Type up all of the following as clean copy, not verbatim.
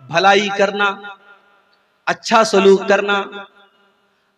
भलाई करना, अच्छा सलूक करना,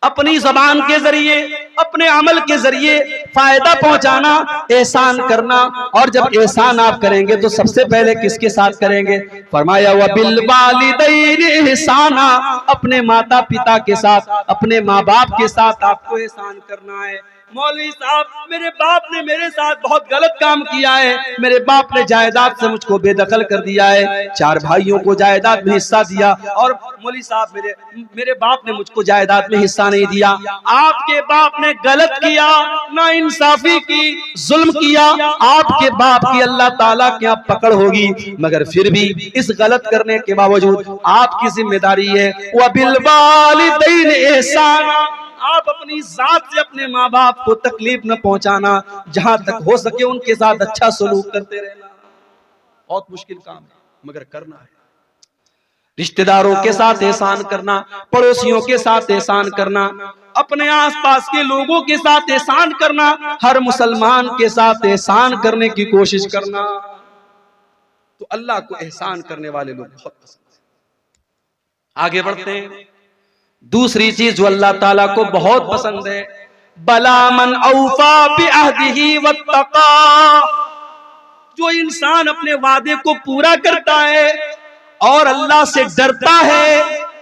अपनी जबान के जरिए, अपने अमल के जरिए फायदा पहुंचाना, एहसान करना। और जब एहसान आप करेंगे तो सबसे पहले किसके साथ करेंगे? फरमाया व बिल वालिदैन एहसाना, अपने माता पिता के साथ, अपने माँ बाप के साथ आपको एहसान करना है। मौलवी साहब, मेरे बाप ने मेरे साथ बहुत गलत काम किया है, मेरे बाप ने जायदाद से मुझको बेदखल कर दिया है, 4 भाइयों को जायदाद में हिस्सा दिया, और मौलवी साहब मेरे बाप ने मुझको जायदाद में हिस्सा नहीं दिया। आपके बाप ने गलत किया, ना इंसाफी की, जुल्म किया, आपके बाप की अल्लाह ताला के यहाँ पकड़ होगी, मगर फिर भी इस गलत करने के बावजूद आपकी जिम्मेदारी है व बिल वालिदैन एहसाना, आप अपनी जात से अपने माँ बाप को तकलीफ न पहुंचाना, जहां तक हो सके उनके साथ अच्छा सलूक करते रहना। बहुत मुश्किल काम है मगर करना है। रिश्तेदारों के साथ एहसान करना, पड़ोसियों के साथ एहसान करना, अपने आसपास के लोगों के साथ एहसान करना, हर मुसलमान के साथ एहसान करने की कोशिश करना। तो अल्लाह को एहसान करने वाले लोग बहुत पसंद है। आगे बढ़ते हैं। दूसरी चीज जो अल्लाह ताला को बहुत पसंद है, बला मन औफा बिअहदिही वत्तका, जो इंसान अपने वादे को पूरा करता है और अल्लाह से डरता है,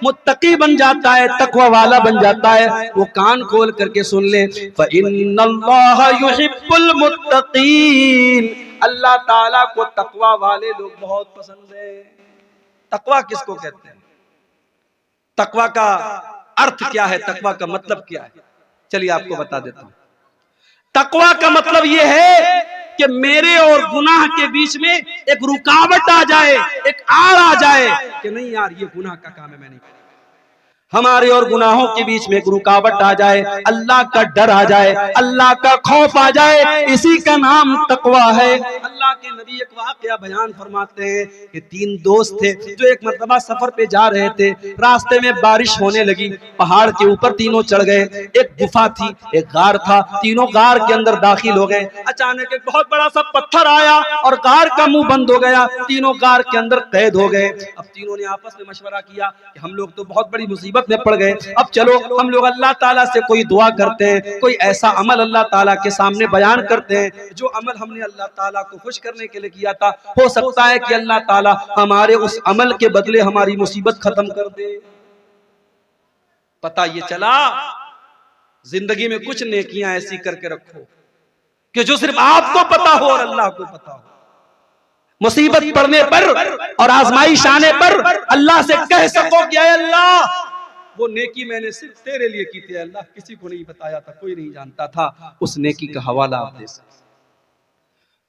मुत्तकी बन जाता है, तकवा वाला बन जाता है। वो कान खोल करके सुन ले, फ़इन्नल्लाह युहिब्बुल मुत्तकीन, अल्लाह ताला को तकवा वाले लोग बहुत पसंद है। तकवा किसको कहते हैं? तकवा का अर्थ क्या है? तकवा का मतलब क्या है? चलिए आपको बता देता हूं। तकवा का मतलब यह है कि मेरे और गुनाह के बीच में एक रुकावट आ जाए, एक आड़ आ जाए कि नहीं यार ये गुनाह का काम है, मैं नहीं करूंगा। हमारे और गुनाहों के बीच में एक रुकावट आ जाए, अल्लाह का डर आ जाए, अल्लाह का खौफ आ जाए, इसी का नाम तकवा है। अल्लाह के नबी एक वाकया बयान फरमाते हैं कि 3 दोस्त थे जो एक मर्तबा सफर पे जा रहे थे, रास्ते में बारिश होने लगी, पहाड़ के ऊपर तीनों चढ़ गए, एक गुफा थी, एक गार था, तीनों गार के अंदर दाखिल हो गए। अचानक एक बहुत बड़ा सा पत्थर आया और गार का मुंह बंद हो गया, तीनों गार के अंदर कैद हो गए। अब तीनों ने आपस में मशवरा किया कि हम लोग तो बहुत बड़ी मुसीबत में पड़ गए, अब चलो हम लोग अल्लाह ताला से कोई दुआ करते हैं, कोई ऐसा अमल अल्लाह ताला के सामने बयान करते हैं जो अमल हमने अल्लाह ताला को खुश करने के लिए किया था, हो सकता है कि अल्लाह ताला हमारे उस अमल के बदले हमारी मुसीबत खत्म कर दे। पता ये चला जिंदगी में कुछ नेकियां ऐसी करके रखो कि जो सिर्फ आपको पता हो और अल्लाह को पता हो। मुसीबत पड़ने पर और आजमाइश आने पर अल्लाह से कह सको कि अल्लाह वो नेकी मैंने सिर्फ तेरे लिए की थी, अल्लाह किसी को नहीं बताया था, कोई नहीं जानता था, उस नेकी का हवाला आप दे सकते।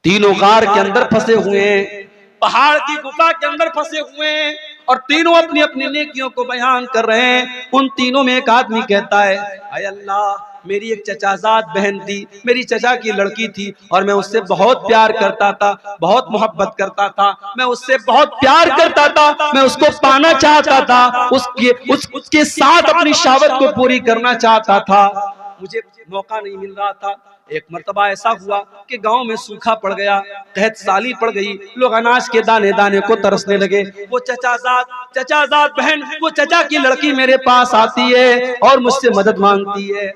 तीनों गार के अंदर फंसे हुए हैं, पहाड़ की गुफा के अंदर फंसे हुए हैं और तीनों अपनी अपनी नेकियों को बयान कर रहे हैं। उन तीनों में एक आदमी कहता है, आय अल्लाह मेरी एक चचाजाद बहन थी, मेरी चचा की लड़की थी और मैं उससे बहुत प्यार करता था, बहुत मोहब्बत करता था, मैं उससे बहुत प्यार करता था, मैं उसको पाना चाहता था, उसके साथ अपनी शहावत को पूरी करना चाहता था, मुझे मौका नहीं मिल रहा था। एक मर्तबा ऐसा हुआ कि गांव में सूखा पड़ गया, कहत साली पड़ गई, लोग अनाज के दाने दाने को तरसने लगे। वो चचाजाद बहन, वो चचा की लड़की मेरे पास आती है और मुझसे मदद मांगती है।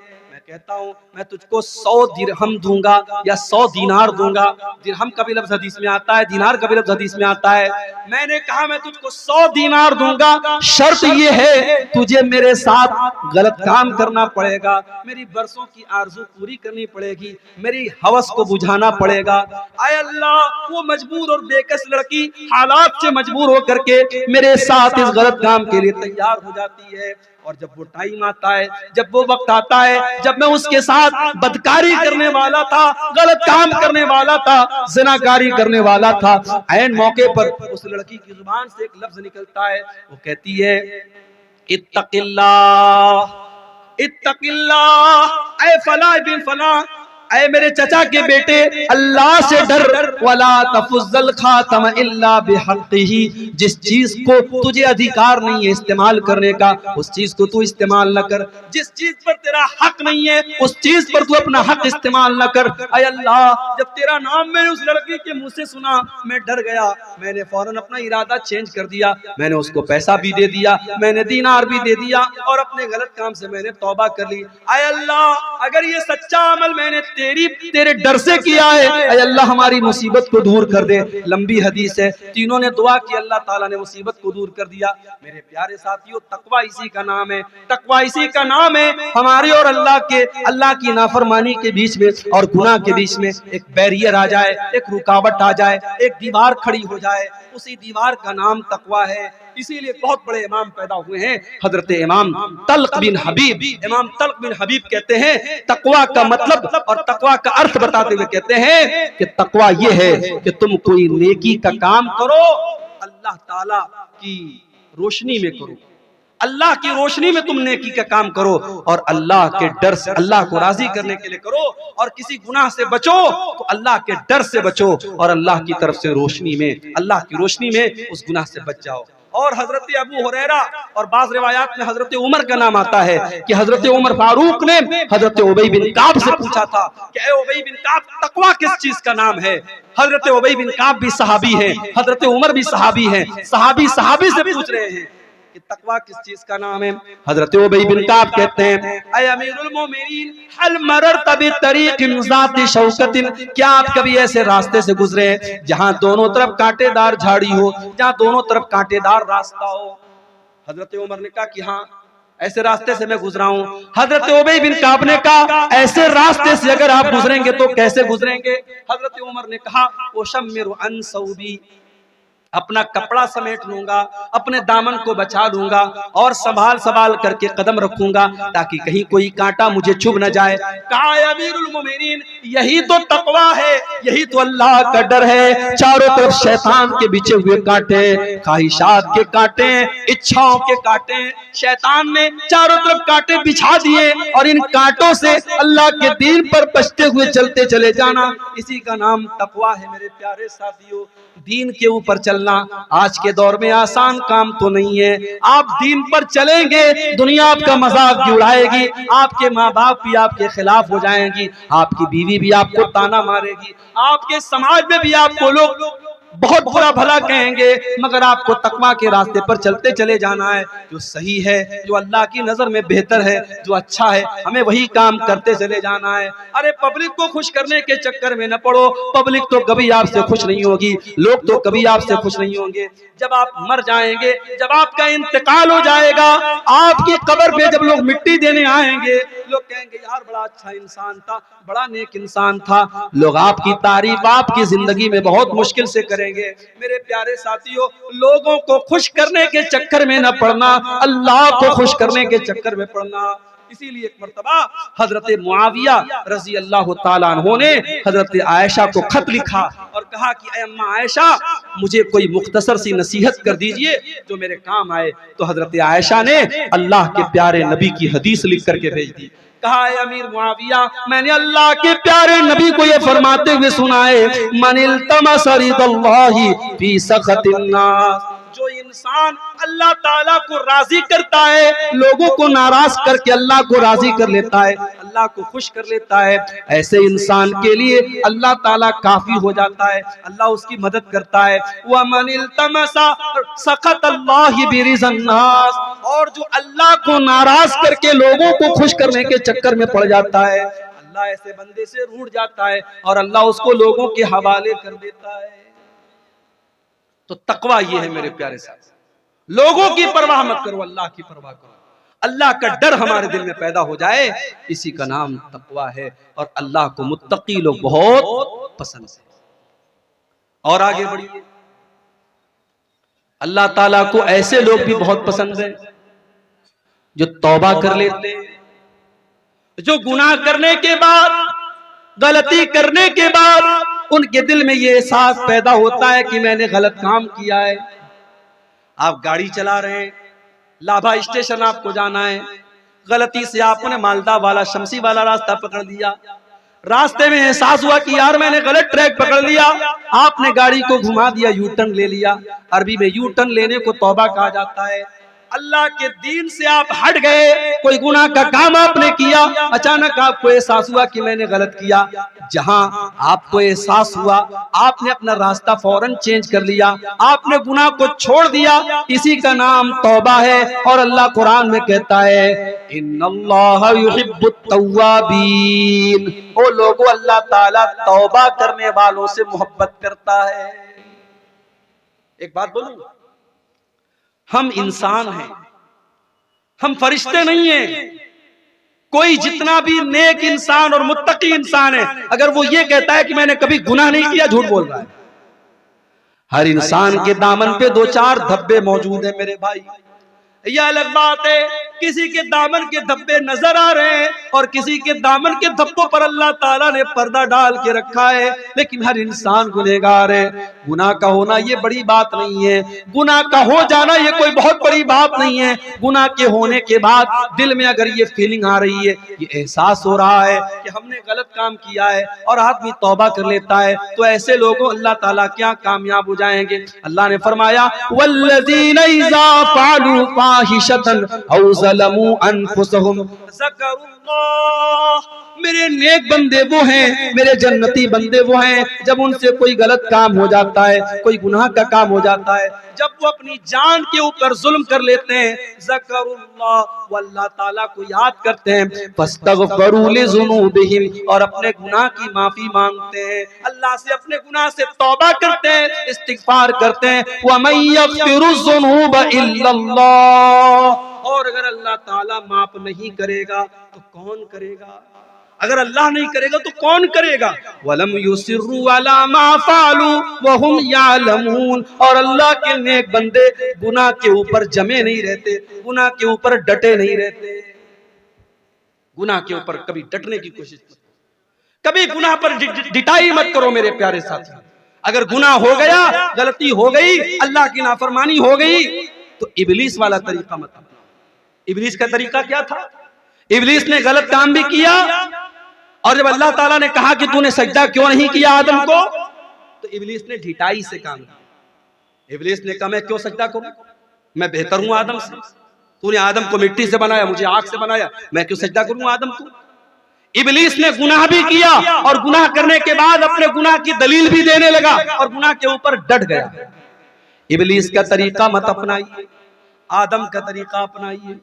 कहता हूं मैं तुझको 100 दिरहम दूंगा या 100 दीनार दूंगा। दिरहम का भी लफ्ज़ हदीस में आता है, दीनार का भी लफ्ज़ हदीस में आता है। मैंने कहा मैं तुझको 100 दीनार दूंगा, शर्त ये है तुझे मेरे साथ गलत काम करना पड़ेगा, मेरी बरसों की आरज़ू पूरी करनी पड़ेगी, मेरी हवस को बुझाना पड़ेगा। आय अल्लाह वो मजबूर और बेकस लड़की हालात से मजबूर होकर के मेरे साथ इस गलत काम के लिए तैयार हो जाती है। और जब वो टाइम आता है, जब वो वक्त आता है, जब मैं उसके साथ बदकारी करने वाला था, गलत काम करने वाला था, ज़िनाकारी करने वाला था, ऐन मौके पर उस लड़की की जुबान से एक लफ्ज निकलता है, वो कहती है इत्तकिल्लाह इत्तकिल्लाह ऐ फला बिन फला, ऐ मेरे चचा के बेटे, अल्लाह से डर। वला तफुज़ल खातम इल्ला बिहक़्क़िही, जिस चीज को तुझे अधिकार नहीं है इस्तेमाल करने का, उस चीज को तू इस्तेमाल न कर। जिस चीज पर तेरा हक नहीं है उस चीज पर तू अपना हक इस्तेमाल न कर। ऐ अल्लाह, जब तेरा नाम मैंने उस लड़की के मुंह से सुना, मैं डर गया, मैंने फौरन अपना इरादा चेंज कर दिया। मैंने उसको पैसा भी दे दिया, मैंने दीनार भी दे दिया और अपने गलत काम से मैंने तौबा कर ली। ऐ अल्लाह, अगर ये सच्चा अमल मैंने तेरे डर से किया है, ऐ अल्लाह हमारी मुसीबत को दूर कर दे। लंबी हदीस है, तीनों ने दुआ की, अल्लाह ताला ने मुसीबत को दूर कर दिया। मेरे प्यारे साथियों, तकवा इसी का नाम है, तकवा इसी का नाम है। हमारे और अल्लाह की नाफरमानी के बीच में और गुनाह के बीच में एक बैरियर आ जाए, एक रुकावट आ जाए, एक दीवार खड़ी हो जाए, उसी दीवार का नाम तकवा है। इसीलिए बहुत बड़े इमाम पैदा हुए हैं, हजरत इमाम तल्क बिन हबीब। इमाम तल्क बिन हबीब कहते हैं तकवा का मतलब और तकवा का अर्थ बताते हुए कहते हैं कि तकवा ये है कि तुम कोई नेकी का काम करो, अल्लाह ताला की रोशनी में करो, अल्लाह की रोशनी में तुम नेकी का काम करो और अल्लाह के डर से, अल्लाह को राजी करने के लिए करो। और किसी गुनाह से बचो तो अल्लाह के डर से बचो और अल्लाह की तरफ से रोशनी में, अल्लाह की रोशनी में उस गुनाह से बच जाओ। और हजरत अबू हुरैरा और बाज़ रिवायात में हजरत उमर का नाम आता है कि हजरत उमर फारूक ने हजरत उबई बिन काब से पूछा था कि ए उबई बिन काब, तकवा किस चीज का नाम है? हजरत उबई बिन काब भी सहाबी हैं, हजरत उमर भी सहाबी हैं, सहाबी से पूछ रहे हैं कि तकवा किस चीज का नाम है। हजरत उबई बिन काब कहते हैं, ऐ अमीरुल मोमिनीन, हल मररत बितरीक़िन ज़ाति शौकतिन, क्या आप कभी ऐसे रास्ते से गुजरे हैं जहां दोनों तरफ कांटेदार झाड़ी हो, जहां दोनों तरफ कांटेदार रास्ता हो? हजरत उमर ने कहा कि हाँ, ऐसे रास्ते से मैं गुजरा हूं। हजरत उबई बिन काब ने कहा, ऐसे रास्ते से अगर आप गुजरेंगे तो कैसे गुजरेंगे? हजरत उमर ने कहा, ओ शम्मिरु अन सौबी, अपना कपड़ा समेट लूंगा, अपने दामन को बचा लूंगा और संभाल करके कदम रखूंगा ताकि कहीं कोई कांटा मुझे चुभ न जाए। कहा अमीरुल मोमिनीन, यही तो तकवा है, यही तो अल्लाह का डर है। चारों तरफ शैतान के बिछे हुए कांटे, ख्वाहिशात के कांटे, इच्छाओं के कांटे, शैतान ने चारों तरफ कांटे बिछा दिए और इन कांटों से अल्लाह के दीन पर बचते हुए चलते चले जाना, इसी का नाम तकवा है। मेरे प्यारे साथियों, दीन के ऊपर चलना आज के दौर में आसान काम तो नहीं है। आप दीन पर चलेंगे, दुनिया आपका मजाक भी उड़ाएगी, आपके माँ बाप भी आपके खिलाफ हो जाएंगी, आपकी बीवी भी आपको ताना मारेगी, आपके समाज में भी आपको लोग बहुत बुरा भला कहेंगे, मगर आपको तकवा के रास्ते पर चलते चले जाना है। जो सही है, जो अल्लाह की नजर में बेहतर है, जो अच्छा है, हमें वही काम करते चले जाना है। अरे पब्लिक को खुश करने के चक्कर में न पड़ो, पब्लिक तो कभी आपसे खुश नहीं होगी, लोग तो कभी आपसे खुश नहीं होंगे। जब आप मर जाएंगे, जब आपका इंतकाल हो जाएगा, आपकी कब्र पे जब लोग मिट्टी देने आएंगे, लोग कहेंगे यार बड़ा अच्छा इंसान था, बड़ा नेक इंसान था। लोग आपकी तारीफ आपकी जिंदगी में बहुत मुश्किल से करेंगे। मेरे प्यारे साथियों, लोगों को खुश करने के चक्कर में न पड़ना, अल्लाह को खुश करने के चक्कर में पड़ना। इसीलिए एक मर्तबा हजरत मुआविया रजी अल्लाह ताला अन्हु ने हजरत आयशा को खत लिखा और कहा कि ऐ अम्मा आयशा, मुझे कोई मुख्तसर सी नसीहत कर दीजिए जो मेरे काम आए। तो हजरत आयशा ने अल्लाह के प्यारे नबी की हदीस लिख करके भेज दी। कहा है अमीर मुआविया, मैंने अल्लाह के प्यारे नबी को ये फरमाते हुए सुना है, मनिल तमसा रिदल्लाहि फी सखतिन नास, जो इंसान अल्लाह ताला को राजी करता है, लोगों को नाराज करके अल्लाह को राजी कर लेता है, अल्लाह को खुश कर लेता है, ऐसे इंसान के लिए अल्लाह ताला काफी हो जाता है, अल्लाह उसकी मदद करता है। व मनिल तमसा सखत अल्लाहि बिरिज़न नास, और जो अल्लाह को नाराज करके लोगों को खुश करने के चक्कर में पड़ जाता है, अल्लाह ऐसे बंदे से रूठ जाता है और अल्लाह उसको लोगों के हवाले कर देता है। तो तकवा ये है मेरे प्यारे साथ, लोगों की परवाह मत करो, अल्लाह की परवाह करो, अल्लाह का डर हमारे दिल में पैदा हो जाए, इसी का नाम तकवा है। और अल्लाह को मुत्तकी लोग बहुत पसंद है। और आगे बढ़िए, अल्लाह ताला को ऐसे लोग भी बहुत पसंद है जो तौबा कर लेते हैं, जो गुनाह करने के बाद, गलती करने के बाद उनके दिल में ये एहसास पैदा होता है कि मैंने गलत काम किया है। आप गाड़ी चला रहे हैं, लाभा स्टेशन आपको जाना है, गलती से आपने मालदा वाला शमसी वाला रास्ता पकड़ दिया, रास्ते में एहसास हुआ कि यार मैंने गलत ट्रैक पकड़ लिया, आपने गाड़ी को घुमा दिया, यू टर्न ले लिया। अरबी में यू टर्न लेने को तौबा कहा जाता है। अल्लाह के दीन से आप हट गए, कोई गुनाह का काम आपने किया, अचानक आपको एहसास हुआ कि मैंने गलत किया। जहां आपको एहसास हुआ, आपने अपना रास्ता फौरन चेंज कर लिया, आपने गुनाह को छोड़ दिया, इसी का नाम तौबा है। और अल्लाह कुरान में कहता है इन्नल्लाह युहिब्बुत तव्वाबीन, ओ लोगों, अल्लाह ताला तौबा करने वालों से मोहब्बत करता है। एक बात बोलूं, हम इंसान हैं, हम फरिश्ते नहीं हैं। कोई जितना भी नेक इंसान और मुत्तकी इंसान है, अगर वो ये कहता है कि मैंने कभी गुनाह नहीं किया, झूठ बोल रहा है। हर इंसान के दामन पे दो चार धब्बे मौजूद हैं मेरे भाई। यह अलग बात है किसी के दामन के धब्बे नजर आ रहे हैं और किसी के दामन के धब्बों पर अल्लाह ताला ने पर्दा डाल के रखा है, लेकिन हर इंसान गुनहगार है। गुनाह का होना ये बड़ी बात नहीं है, गुनाह का हो जाना ये कोई बहुत बड़ी बात नहीं है। गुनाह के होने के बाद दिल में अगर ये फीलिंग आ रही है, ये एहसास हो रहा है कि हमने गलत काम किया है और आदमी तौबा कर लेता है, तो ऐसे लोगों अल्लाह ताला क्या कामयाब हो जाएंगे। अल्लाह ने फरमाया वल्लज़ीना इज़ा फ़अलू फ़ाहिशतन औ ज़लमू अनफुसहुम ज़करुल्लाह, मेरे नेक बंदे वो हैं, मेरे जन्नती बंदे वो हैं, जब उनसे कोई गलत काम हो जाता है, कोई गुनाह का काम हो जाता है, जब वो अपनी जान के ऊपर जुल्म कर लेते हैं, ज़करुल्लाह, वो अल्लाह ताला को याद करते हैं, फस्तगफरू लिज़ुनूबिहिम, और अपने गुनाह की माफी मांगते हैं, अल्लाह से अपने गुनाह से तौबा करते हैं, इस्तिगफार करते हैं। व मन यग़फिरुज़्ज़ुनूब इल्लल्लाह, और अगर अल्लाह ताला माफ नहीं करेगा तो कौन करेगा? अगर अल्लाह नहीं करेगा तो कौन करेगा? वलम युसिर्रू अला मा फ़अलू वहुम यालमून, और अल्लाह के नेक बंदे गुनाह के ऊपर जमे नहीं रहते, गुनाह के ऊपर डटे नहीं रहते। गुनाह के ऊपर कभी डटने की कोशिश मत, कभी गुनाह पर डिटाई मत करो मेरे प्यारे साथी। अगर गुनाह हो गया, गलती हो गई, अल्लाह की नाफरमानी हो गई, तो इब्लीस वाला तरीका मत अपनाओ। इब्लीस का तरीका क्या था? इब्लीस ने गलत काम भी किया, और जब अल्लाह ताला ने कहा कि तूने सजदा क्यों नहीं किया आदम को, तो इब्लीस ने ढिठाई से काम किया। इब्लीस ने कहा मैं क्यों सजदा करूं, मैं बेहतर हूं आदम से, तूने आदम को मिट्टी से बनाया, मुझे आग से बनाया, मैं क्यों सजदा करूं आदम को। इब्लीस ने गुनाह भी किया, और गुनाह करने के बाद अपने गुनाह की दलील भी देने लगा, और गुनाह के ऊपर डट गया। इब्लीस का तरीका मत अपनाइए, आदम का तरीका अपनाइए।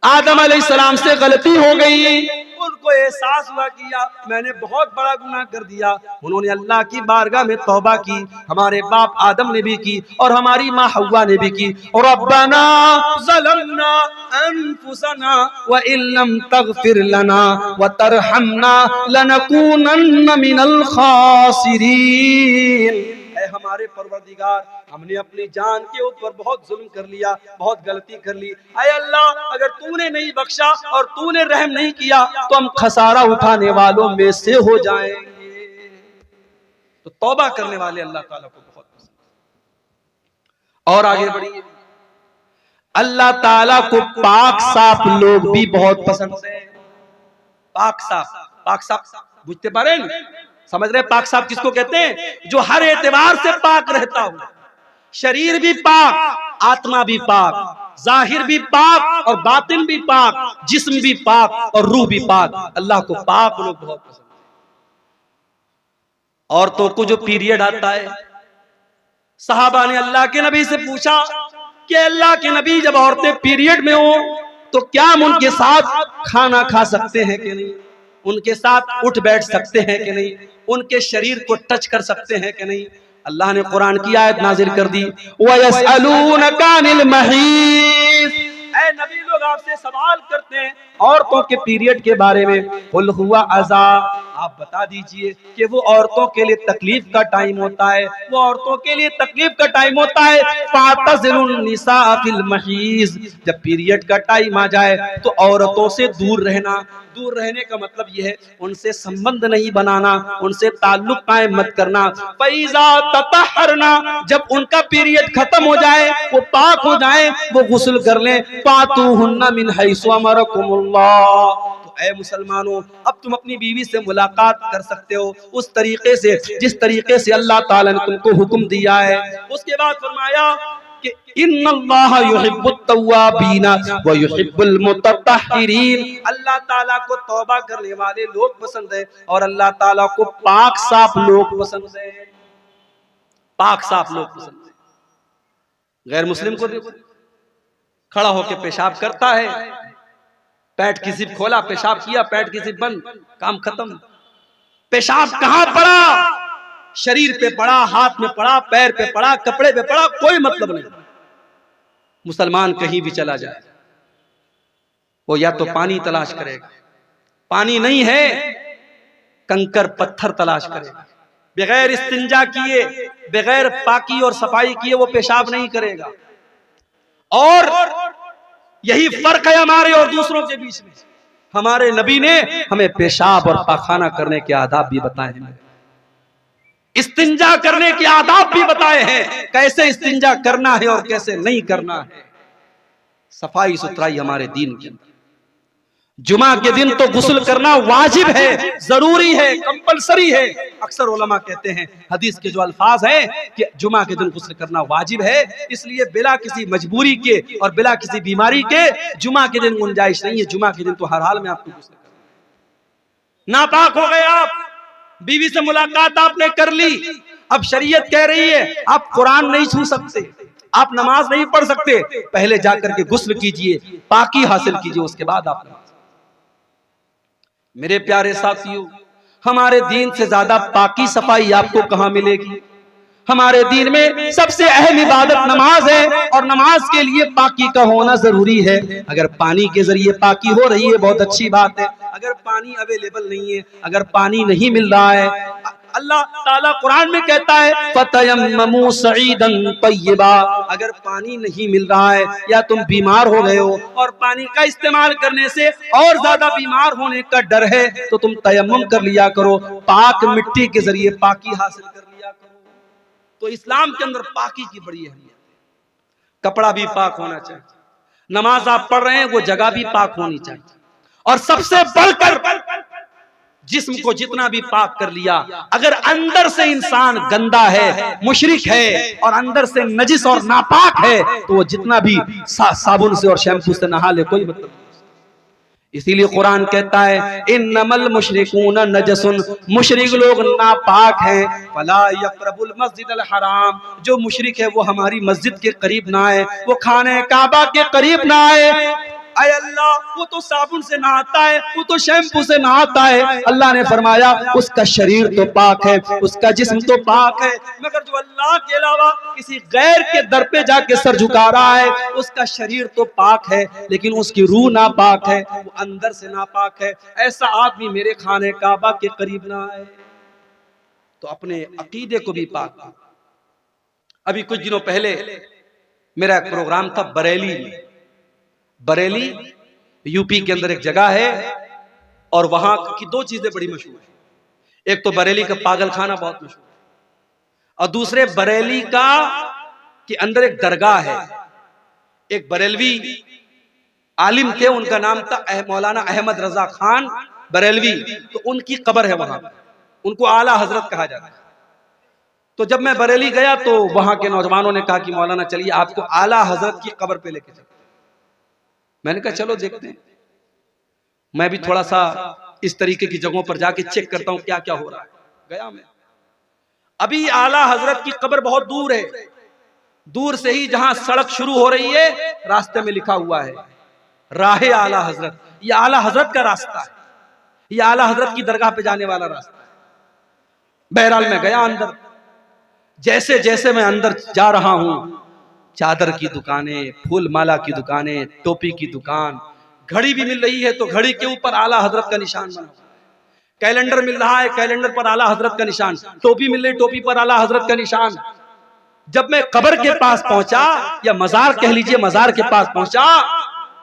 आदम अलैहिस्सलाम से गलती हो गई, उनको एहसास हुआ कि यार मैंने बहुत बड़ा गुनाह कर दिया, उन्होंने अल्लाह की बारगाह में तौबा की। हमारे बाप आदम ने भी की और हमारी माँ हव्वा ने भी की। और रब्बना ज़लमना अनफुसना व इल्लम तगफिर लना व तरहमना लनकूनन्न मिनल खासिरीन, हमारे परवरदिगार, हमने अपनी जान के ऊपर बहुत जुल्म कर लिया, बहुत गलती कर ली। ऐ अल्लाह, अगर तूने नहीं बख्शा और तूने रहम नहीं किया तो हम खसारा उठाने वालों में से हो जाएंगे। तो तौबा करने वाले अल्लाह ताला को बहुत पसंद। और आगे बढ़िए, अल्लाह ताला को पाक साफ लोग भी बहुत पसंद है। पाक साफ, पाक साफ बुझते पारे, समझ रहे? पाक साफ किसको कहते हैं? जो हर एतबार से पाक रहता हो, शरीर भी पाक, आत्मा भी पाक, जाहिर भी पाक और बातिन भी पाक, जिस्म भी पाक और रूह भी पाक। अल्लाह को पाक लोग बहुत पसंद है। औरतों को जो पीरियड आता है, सहाबा ने अल्लाह के नबी से पूछा कि अल्लाह के नबी, जब औरतें पीरियड में हो तो क्या हम उनके साथ खाना खा सकते हैं कि नहीं, उनके साथ उठ बैठ सकते हैं कि नहीं, उनके शरीर को टच कर सकते हैं कि नहीं? अल्लाह ने कुरान की आयत नाजिल कर दी, वयसअलूनका अनिल महीज़, ऐ नबी लोग आपसे सवाल करते हैं औरतों के पीरियड के बारे में। कुल हुआ अज़ा, आप बता दीजिए कि वो औरतों के लिए तकलीफ का टाइम होता है, वो औरतों के लिए तकलीफ का टाइम होता है। फातज़िलुन निसा फिल महीज़, जब पीरियड का टाइम आ जाए तो औरतों से दूर रहना। दूर रहने का मतलब यह है उनसे संबंध नहीं बनाना, उनसे ताल्लुक कायम मत करना। फैज़ा ततहरना, जब उनका पीरियड खत्म हो जाए, वो पाक हो जाए, वो गुस्ल कर लें। फातूहुन्ना मिन हैसु अमरकुमुल्लाह, तो ऐ मुसलमानों, अब तुम अपनी बीवी से मुलाकात कर सकते हो उस तरीके से जिस तरीके से अल्लाह ताला ने तुमको हुक्म दिया है। उसके बाद फरमाया कि इन्नल्लाह युहिब्बुत तव्वाबीना व युहिब्बुल मुतत्तहिरीन, अल्लाह ताला को तौबा करने वाले लोग पसंद है और अल्लाह ताला को पाक साफ लोग पसंद है। पाक साफ लोग पसंद है। गैर मुस्लिम को देखो, खड़ा होकर पेशाब करता है, पैट की जिप खोला, पेशाब किया, पैट की जिप बंद, काम खत्म। पेशाब कहां पड़ा? शरीर पे पड़ा, हाथ में पड़ा, पैर पे पड़ा, कपड़े पे पड़ा, कोई मतलब नहीं। मुसलमान कहीं भी चला जाए वो या तो पानी तलाश करेगा, पानी नहीं है कंकर पत्थर तलाश करेगा। बगैर इस्तिंजा किए, बगैर पाकी और सफाई किए वो पेशाब नहीं करेगा। और यही फर्क है हमारे और दूसरों के बीच में। हमारे नबी ने हमें पेशाब और पाखाना करने के आदाब भी बताए हैं, इस्तिंजा करने के आदाब भी बताए हैं, कैसे इस्तिंजा करना है और कैसे नहीं करना है। सफाई सुथराई हमारे दीन के अंदर। जुमा के दिन तो गुस्ल करना वाजिब है, जरूरी है, कंपलसरी है। अक्सर उलमा कहते हैं हदीस के जो अल्फाज हैं कि जुमा के दिन गुस्ल करना वाजिब है, इसलिए बिला किसी मजबूरी के और बिला किसी बीमारी के जुमा के दिन गुंजाइश नहीं है। जुमा के दिन तो हर हाल में आपको गुस्ल करना है। नापाक हो गए आप, बीवी से मुलाकात आपने कर ली, अब शरीयत कह रही है आप कुरान नहीं छू सकते, आप नमाज नहीं पढ़ सकते, पहले जाकर के गुस्ल कीजिए, पाकी हासिल कीजिए, उसके बाद आप नमाज। मेरे प्यारे साथियों, हमारे दीन से ज्यादा पाकी सफाई आपको कहां मिलेगी? हमारे दीन में सबसे अहम इबादत नमाज है और नमाज के लिए पाकी का होना जरूरी है। अगर पानी के जरिए पाकी हो रही है बहुत अच्छी बात है। अगर पानी अवेलेबल नहीं है, अगर पानी नहीं मिल रहा है, अल्लाह ताला कुरान में कहता है फतयम्ममू सईदन तय्यबा, अगर पानी नहीं मिल रहा है या तुम बीमार हो गए हो और पानी का इस्तेमाल करने से और ज्यादा बीमार होने का डर है तो तुम तयम्मुम कर लिया करो, पाक मिट्टी के जरिए पाकी हासिल कर लिया करो। तो इस्लाम के अंदर पाकी की बड़ी अहमियत है। कपड़ा भी पाक होना चाहिए, नमाज आप पढ़ रहे हैं वो जगह भी पाक होनी चाहिए, और सबसे बढ़कर जिस्म को जितना भी पाक कर लिया, अगर अंदर से इंसान गंदा है, मुशरिक है और अंदर से नजिस और नापाक है तो वो जितना भी साबुन से और शैम्पू से नहा ले कोई मतलब नहीं। इसीलिए कुरान कहता है इन्नमल मुशरिकून नजसुन, मुशरिक लोग नापाक हैं, फला यक़रबुल मस्जिदल हराम, जो मुशरिक है वो हमारी मस्जिद के करीब ना आए, वो खाने काबा के करीब ना आए। अय अल्लाह, वो तो साबुन से नहाता है, वो तो शैम्पू से नहाता है, अल्लाह ने फरमाया उसका शरीर तो पाक है, उसका जिस्म तो पाक है, मगर जो अल्लाह के अलावा किसी गैर के दर पे जाके सर झुका रहा है उसका शरीर तो पाक है लेकिन उसकी रूह नापाक है, वो अंदर से नापाक है। ऐसा आदमी मेरे खाने काबा के करीब ना आए। तो अपने अकीदे को भी पाक। अभी कुछ दिनों पहले मेरा एक प्रोग्राम था बरेली में। बरेली यूपी के अंदर एक जगह है और वहां की दो चीजें बड़ी मशहूर है। एक तो बरेली का पागल खाना बहुत मशहूर है और दूसरे बरेली का के अंदर एक दरगाह है। एक बरेलवी आलिम थे, उनका नाम था मौलाना अहमद रजा खान बरेलवी, तो उनकी कब्र है वहां, उनको आला हजरत कहा जाता है। तो जब मैं बरेली गया तो वहां के नौजवानों ने कहा कि मौलाना चलिए आपको आला हजरत की कब्र पे लेके चलते। मैंने कहा चलो देखते हैं, मैं भी थोड़ा सा इस तरीके की जगहों पर जाके चेक करता हूं क्या क्या हो रहा है। गया मैं, अभी आला हजरत की कब्र बहुत दूर है, दूर से ही जहां सड़क शुरू हो रही है रास्ते में लिखा हुआ है राहे आला हजरत। ये आला हजरत का रास्ता है, ये आला हजरत की दरगाह पे जाने वाला रास्ता है। बहरहाल मैं गया अंदर, जैसे जैसे मैं अंदर जा रहा हूं चादर की दुकानें, फूल माला की दुकानें, टोपी की दुकान, घड़ी भी मिल रही है तो घड़ी के ऊपर आला हजरत का निशान बना, कैलेंडर मिल रहा है, कैलेंडर पर आला हजरत का निशान, टोपी मिल रही, टोपी पर आला हजरत का निशान। जब मैं कब्र के पास पहुंचा, या मजार कह लीजिए, मजार के पास पहुंचा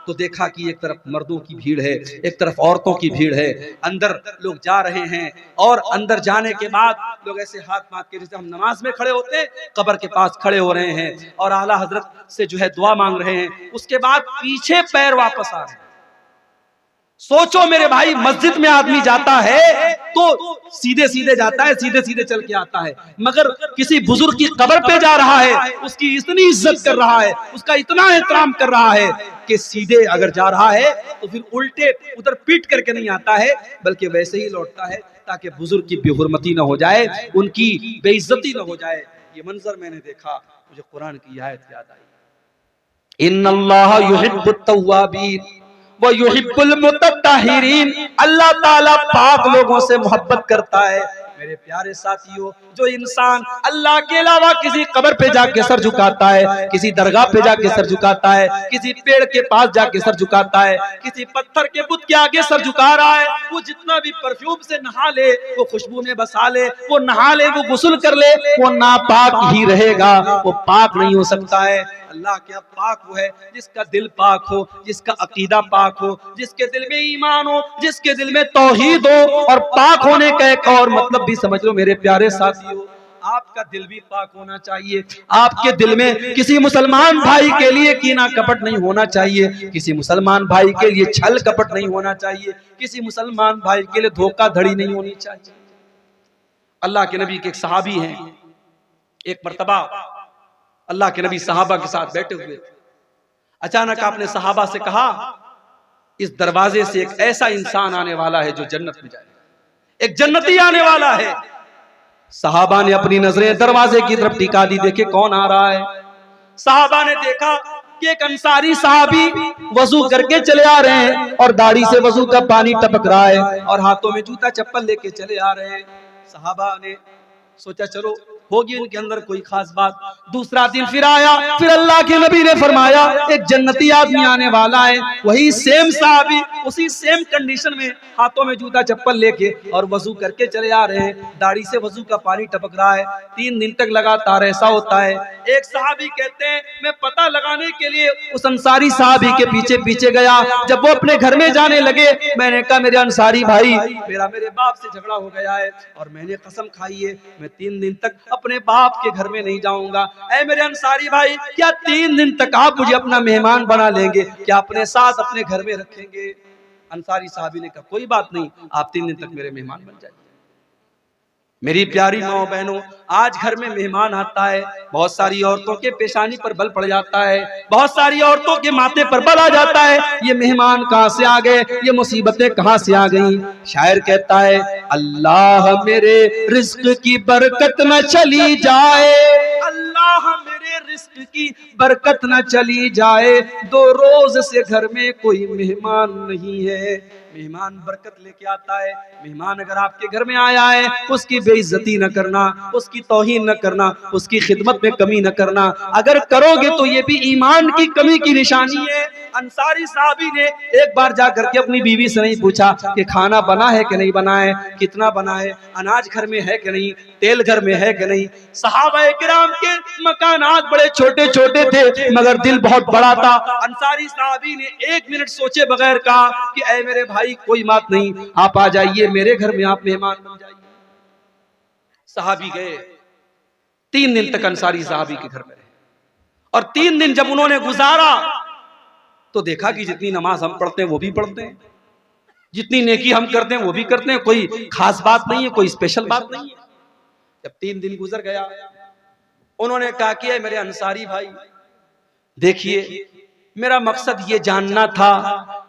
तो देखा कि एक तरफ मर्दों की भीड़ है, एक तरफ औरतों की भीड़ है, अंदर लोग जा रहे हैं और अंदर जाने के बाद लोग ऐसे हाथ माथ के, जैसे हम नमाज में खड़े होते कब्र के पास खड़े हो रहे हैं और आला हजरत से जो है दुआ मांग रहे हैं। उसके बाद पीछे पैर वापस आ रहे हैं, सोचो मेरे भाई, मस्जिद में आदमी जाता है तो सीधे सीधे जाता है, सीधे सीधे चल के आता है, मगर किसी बुजुर्ग की कब्र पे जा रहा है, उसकी इतनी इज्जत कर रहा है, उसका इतना एहतराम कर रहा है कि सीधे अगर जा रहा है तो फिर उल्टे उधर पीट करके नहीं आता है, बल्कि वैसे ही लौटता है ताकि बुजुर्ग की बेहुरमती न हो जाए, उनकी बेइज्जती न हो जाए। ये मंजर मैंने देखा, मुझे कुरान की आयत याद आई, इन्नल्लाह युहिब्बुत तव्वाबीन व युहिब्बुल मुतत्तहिरीन। अल्लाह ताला पाक लोगों से मोहब्बत करता है। मेरे प्यारे साथियों, जो इंसान अल्लाह के अलावा किसी कब्र पे जाके सर झुकाता है, किसी दरगाह पे जाके सर झुकाता है, किसी पेड़ के पास जाके सर झुकाता है, किसी पत्थर के बुत के आगे सर झुका रहा है, वो जितना भी परफ्यूम से नहा ले, वो खुशबू में बसा ले, वो नहा ले, वो गुस्ल कर ले, वो नापाक ही रहेगा, वो पाक नहीं हो सकता है। अल्लाह क्या पाक वो है जिसका दिल पाक हो, जिसका अकीदा पाक हो, जिसके दिल में ईमान हो, जिसके दिल में तौहीद हो। और पाक होने का एक और मतलब भी समझ लो मेरे प्यारे साथियों, आपका दिल भी पाक होना चाहिए। आपके दिल में किसी मुसलमान भाई के लिए कीना कपट नहीं होना चाहिए, किसी मुसलमान भाई के लिए छल कपट नहीं होना चाहिए, किसी मुसलमान भाई के लिए धोखाधड़ी नहीं होनी चाहिए। अल्लाह के नबी के एक सहाबी हैं, एक मर्तबा अल्लाह के नबी सहाबा के साथ बैठे हुए, अचानक आपने सहाबा से कहा, इस दरवाजे से एक ऐसा इंसान आने वाला है जो जन्नत में जाएगा, एक जन्नती आने वाला है। सहाबा ने अपनी नजरें दरवाजे की तरफ टिका दी, देखे कौन आ रहा है। सहाबा ने देखा कि एक अंसारी साहबी वजू करके चले आ रहे हैं और दाढ़ी से वजू का पानी टपक रहा है और हाथों में जूता चप्पल लेके चले आ रहे हैं। सहाबा ने सोचा चलो होगी उनके अंदर कोई खास बात। दूसरा दिन फिर आया, फिर अल्लाह के नबी ने फरमाया एक जन्नती आदमी आने वाला है। वही सेम साहबी उसी सेम कंडीशन में हाथों में जूता चप्पल लेके और वजू करके चले आ रहे हैं, दाढ़ी से वजू का पानी टपक रहा है। 3 दिन तक लगातार ऐसा होता है। एक साहबी कहते हैं मैं पता लगाने के लिए उस अंसारी साहबी के पीछे पीछे गया। जब वो अपने घर में जाने लगे, मैंने कहा मेरे अंसारी भाई, मेरे बाप से झगड़ा हो गया है और मैंने कसम खाई है मैं 3 दिन तक अपने बाप के घर में नहीं जाऊंगा। ऐ मेरे अंसारी भाई, क्या 3 दिन तक आप मुझे अपना मेहमान बना लेंगे, क्या अपने साथ अपने घर में रखेंगे? अंसारी साहबी ने कहा कोई बात नहीं, आप 3 दिन तक मेरे मेहमान बन जाइए। मेरी प्यारी माओ बहनों, आज घर में मेहमान आता है, बहुत सारी औरतों के पेशानी पर बल पड़ जाता है, बहुत सारी औरतों के माथे पर बल आ जाता है। ये मेहमान कहां से आ गए, ये मुसीबतें कहां से आ गई? शायर कहता है अल्लाह मेरे रिस्क की बरकत न चली जाए, अल्लाह मेरे रिस्क की बरकत न चली जाए, 2 रोज से घर में कोई मेहमान नहीं है। मेहमान बरकत लेके आता है। मेहमान अगर आपके घर में आया है, उसकी बेइज्जती न करना, उसकी तौहीन न करना, उसकी खिदमत में कमी न करना। अगर करोगे तो ये भी ईमान की कमी की निशानी है। अंसारी साहबी ने एक बार जाकर के अपनी बीवी से नहीं पूछा कि खाना बना है कि नहीं बना है, कितना बना है, अनाज घर में है कि नहीं, तेल घर में है कि नहीं। सहाबाए किराम के मकानात बड़े छोटे छोटे थे मगर दिल बहुत बड़ा था। अंसारी साहबी ने 1 मिनट सोचे बगैर कहा कि ऐ मेरे भाई कोई बात नहीं, आप आ जाइए मेरे घर में, आप मेहमान बन जाइए। सहाबी गए, 3 दिन तक अंसारी साहबी के घर में रहे और 3 दिन जब उन्होंने गुजारा तो देखा कि जितनी नमाज हम पढ़ते हैं वो भी पढ़ते हैं, जितनी नेकी हम करते हैं वो भी करते हैं, कोई खास बात नहीं है, कोई स्पेशल बात नहीं है। जब 3 दिन गुजर गया, उन्होंने कहा कि मेरे अंसारी भाई देखिए, मेरा मकसद ये जानना था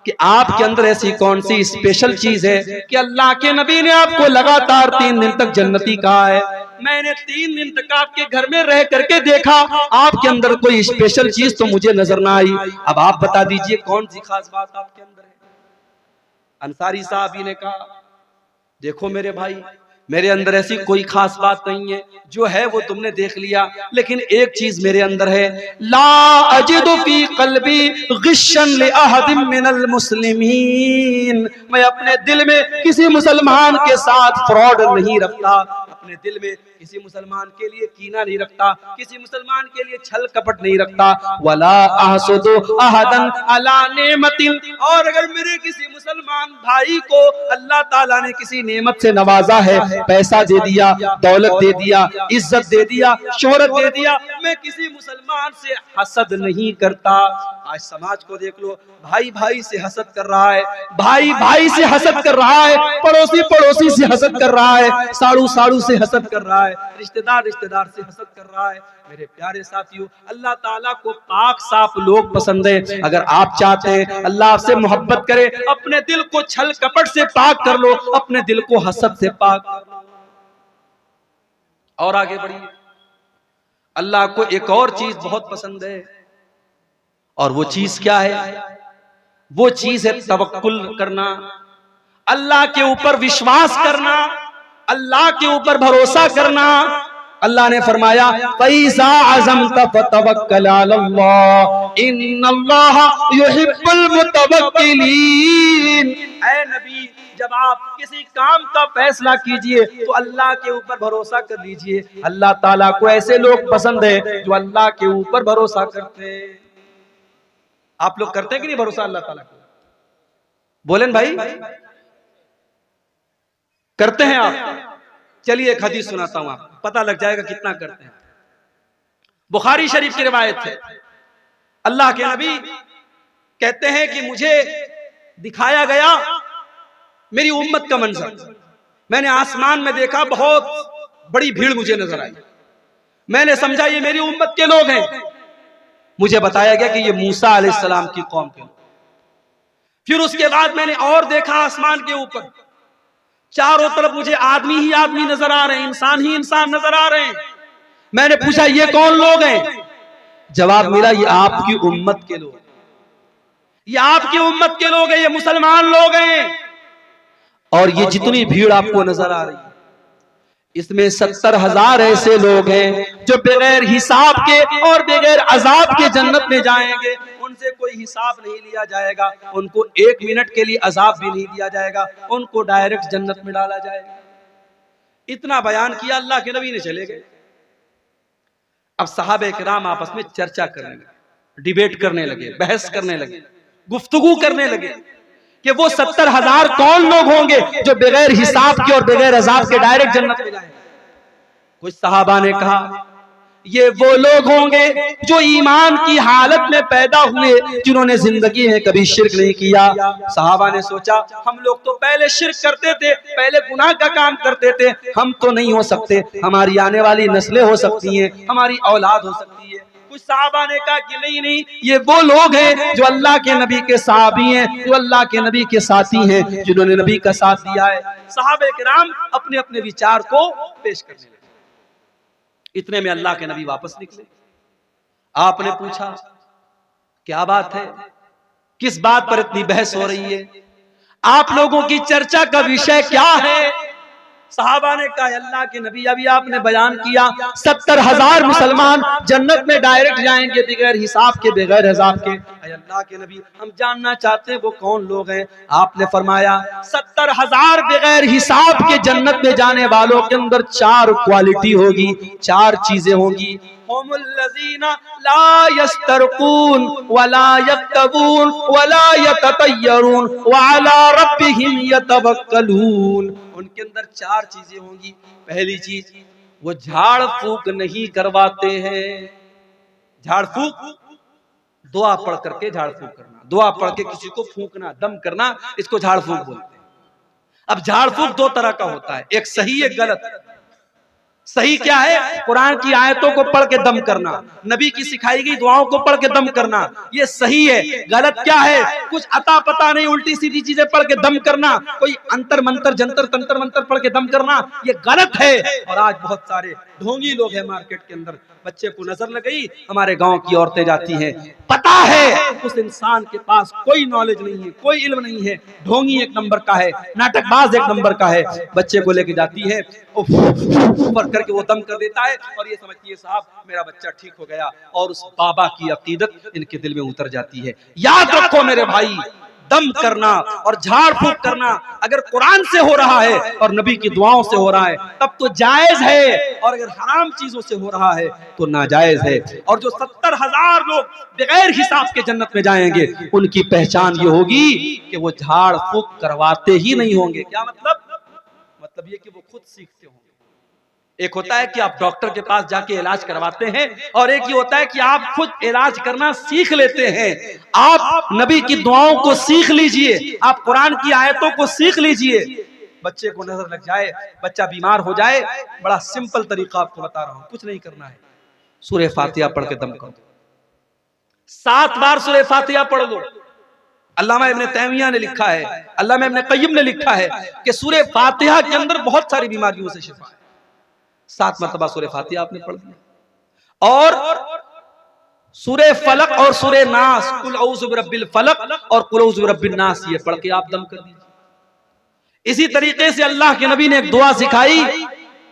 कि आपके अंदर ऐसी कौन सी स्पेशल चीज है कि अल्लाह के नबी ने आपको लगातार 3 दिन तक जन्नती कहा है। मैंने 3 दिन तक आपके घर में रह करके देखा, आपके अंदर कोई स्पेशल चीज तो मुझे नजर ना आई। अब आप बता दीजिए कौन सी खास बात आपके अंदर है? अंसारी साहबी ने कहा देखो मेरे भाई, मेरे अंदर ऐसी कोई खास बात नहीं है, जो है वो तुमने देख लिया, लेकिन एक चीज मेरे अंदर है, ला अजिदु फी क़ल्बी गिश्शन लि अहदिन मिनल मुस्लिमीन। मैं अपने दिल में किसी मुसलमान के साथ फ्रॉड नहीं रखता, अपने दिल में किसी मुसलमान के लिए कीना नहीं रखता, किसी मुसलमान के लिए छल कपट नहीं रखता। वला अहसुदु अहदन अला नेमतिन, और अगर मेरे किसी मुसलमान भाई को अल्लाह ताला ने किसी नेमत से नवाजा है, पैसा दे दिया, दौलत दे दिया, इज्जत दे दिया, शोहरत दे दिया, मैं किसी मुसलमान से हसद नहीं करता। आज समाज को देख लो, भाई भाई से हसद कर रहा है, भाई भाई से हसद कर रहा है, पड़ोसी पड़ोसी से हसद कर रहा है, साड़ू साड़ू से हसद कर रहा है, रिश्तेदार रिश्तेदार से हसद कर रहा है। मेरे प्यारे साथियों, अल्लाह ताला को पाक साफ लोग पसंद है। अगर आप चाहते हैं अल्लाह आपसे मोहब्बत करे, अपने दिल को छल कपट से पाक कर लो, अपने दिल को हसद से पाक कर लो। और आगे बढ़िए, अल्लाह को एक और चीज बहुत पसंद है, और वो चीज क्या है? वो चीज है तवक्कुल करना, अल्लाह के ऊपर विश्वास करना, अल्लाह के ऊपर भरोसा करना। अल्लाह ने फरमाया फैज़ा अज़मत फतवक्कल अलल्लाह इन्नल्लाह युहिब्बुल मुतवक्किलीन। ऐ नबी, जब आप किसी काम का फैसला कीजिए तो अल्लाह के ऊपर भरोसा कर लीजिए। अल्लाह ताला को ऐसे लोग पसंद है जो अल्लाह के ऊपर भरोसा करते हैं। आप लोग करते हैं कि नहीं भरोसा अल्लाह ताला को? बोलें भाई, करते हैं आप? चलिए एक हदीस सुनाता हूं, आप पता लग जाएगा कितना करते हैं। बुखारी शरीफ की रिवायत है, अल्लाह के नबी कहते हैं कि मुझे दिखाया गया मेरी उम्मत का मंजर। मैंने आसमान में देखा, बहुत बड़ी भीड़ मुझे नजर आई। मैंने समझा ये मेरी उम्मत के लोग हैं। मुझे बताया गया कि ये मूसा अलैहिस्सलाम की कौम के लोग। फिर उसके बाद मैंने और देखा, आसमान के ऊपर चारों तरफ मुझे आदमी ही आदमी नजर आ रहे हैं, इंसान ही इंसान नजर आ रहे हैं। मैंने पूछा ये कौन लोग हैं? जवाब मिला ये आपकी उम्मत के लोग, ये आपकी उम्मत के लोग हैं, ये मुसलमान लोग हैं। और ये जितनी भीड़ आपको नजर आ रही है, इसमें 70,000 ऐसे लोग हैं जो बगैर हिसाब के और बगैर अजाब के जन्नत में जाएंगे। उनसे कोई हिसाब नहीं लिया जाएगा, उनको 1 मिनट के लिए अजाब भी नहीं दिया जाएगा, उनको डायरेक्ट जन्नत में डाला जाएगा। इतना बयान किया, अल्लाह के नबी ने चले गए। अब सहाबे किराम आपस में चर्चा करने लगे, डिबेट करने लगे, बहस करने लगे, गुफ्तगू करने लगे कि वो 70,000 कौन लोग होंगे जो बगैर हिसाब के और बगैर अजाब के डायरेक्ट जन्नत में जाएंगे। कुछ सहाबा ने कहा ये वो लोग होंगे जो ईमान की हालत में पैदा हुए, जिन्होंने जिंदगी में कभी शिर्क नहीं किया। सहाबा ने सोचा हम लोग तो पहले शिर्क करते थे, पहले गुनाह का काम करते थे, हम तो नहीं हो सकते, हमारी आने वाली नस्लें हो सकती हैं, हमारी औलाद हो सकती है। कुछ सहाबा ने कहा कि नहीं नहीं, ये वो लोग हैं जो अल्लाह के नबी के सहाबी हैं, जो अल्लाह के नबी के साथी हैं, जिन्होंने नबी का साथ दिया है। सहाबे किराम अपने अपने विचार को पेश करने लगे। इतने में अल्लाह के नबी वापस निकले। आपने पूछा क्या बात है, किस बात पर इतनी बहस हो रही है, आप लोगों की चर्चा का विषय क्या है? सहाबा ने कहा अल्लाह के नबी, अभी आपने बयान किया 70,000 मुसलमान जन्नत में डायरेक्ट जाएंगे बगैर हिसाब के, बगैर अजाब के। अल्लाह के नबी, हम जानना चाहते हैं वो कौन लोग हैं। आपने फरमाया 70,000 बगैर हिसाब के जन्नत में जाने वालों के अंदर 4 क्वालिटी होगी, 4 चीजें होंगी। हुमुल्लज़ीना ला यस्तरकून वला यक्तबून वला यततय्यरून व अला रब्बिहिम यतवक्कलून। उनके अंदर 4 चीजें होंगी। पहली चीज, वो झाड़ फूक नहीं करवाते हैं। झाड़ फूक, दुआ पढ़ करके झाड़ फूक करना, दुआ पढ़ के किसी को फूकना, दम करना, इसको झाड़ फूक बोलते हैं। अब झाड़ फूक 2 तरह का होता है, एक सही एक गलत। सही क्या है? कुरान की आयतों को पढ़ के दम करना, नबी की सिखाई गई दुआओं को पढ़ के दम करना, ये सही है। गलत क्या है? कुछ अता पता नहीं उल्टी सीधी चीजें पढ़ के दम करना, कोई अंतर मंतर जंतर तंत्र मंत्र पढ़ के दम करना, ये गलत है। और आज बहुत सारे ढोंगी लोग हैं मार्केट के अंदर। बच्चे को नजर लग गई, हमारे गांव की औरतें जाती हैं, पता है उस इंसान के पास कोई नॉलेज नहीं है, कोई इल्म नहीं है, ढोंगी एक नंबर का है, नाटकबाज एक नंबर का है। बच्चे को लेके जाती है, ऊपर करके वो दम कर देता है और ये समझती है साहब मेरा बच्चा ठीक हो गया, और उस बाबा की अकीदत इनके दिल में उतर जाती है। याद रखो मेरे भाई, दम करना और झाड़ फूक करना अगर कुरान से हो रहा है और नबी की दुआओं से हो रहा है तब तो जायज है, और अगर हराम चीजों से हो रहा है तो नाजायज है। और जो 70,000 लोग बगैर हिसाब के जन्नत में जाएंगे उनकी पहचान ये होगी कि वो झाड़ फूक करवाते ही नहीं होंगे। क्या मतलब? मतलब ये कि वो खुद सीखते होंगे। एक होता है कि आप डॉक्टर के पास जाके इलाज करवाते हैं, और एक ये होता है कि आप खुद इलाज करना सीख लेते हैं। आप नबी की दुआओं को सीख लीजिए, आप कुरान की आयतों को सीख लीजिए। बच्चे को नजर लग जाए, बच्चा बीमार हो जाए, बड़ा सिंपल तरीका आपको बता रहा हूं, कुछ नहीं करना है। सूरह फातिहा पढ़ के दम करो, 7 बार सूरह फातिहा पढ़ लो। अल्लामा इब्ने तैमिया ने लिखा है, अल्लामा इब्ने क़य्यिम ने लिखा है कि सूरह फातिहा के अंदर बहुत सारी बीमारियों से शिफा है। 7 मरतबा सूरह फातिहा आपने पढ़ दिया। और सूरह फलक और सूरह नास, कुल औज़ु बिरब्बिल फलक और कुल औज़ु बिरब्बिन नास, ये पढ़ के आप दम कर दीजिए। इसी तरीके से अल्लाह के नबी ने एक दुआ सिखाई,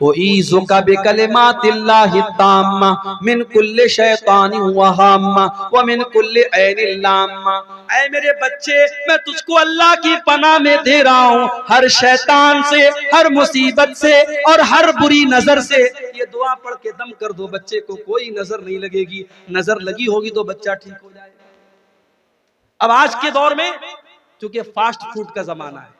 उईज़ुका बिकलिमातिल्लाहि ताम्मा मिन कुल्लि शैतानिन व हाम्मा व मिन कुल्लि ऐनिन लाम्मा। ऐ मेरे बच्चे, मैं तुझको अल्लाह की पनाह में दे रहा हूँ हर शैतान से, हर मुसीबत से और हर बुरी नजर से। ये दुआ पढ़ के दम कर दो, बच्चे को कोई नजर नहीं लगेगी, नजर लगी होगी तो बच्चा ठीक हो जाएगा। अब आज के दौर में चूंकि फास्ट फूड का जमाना है,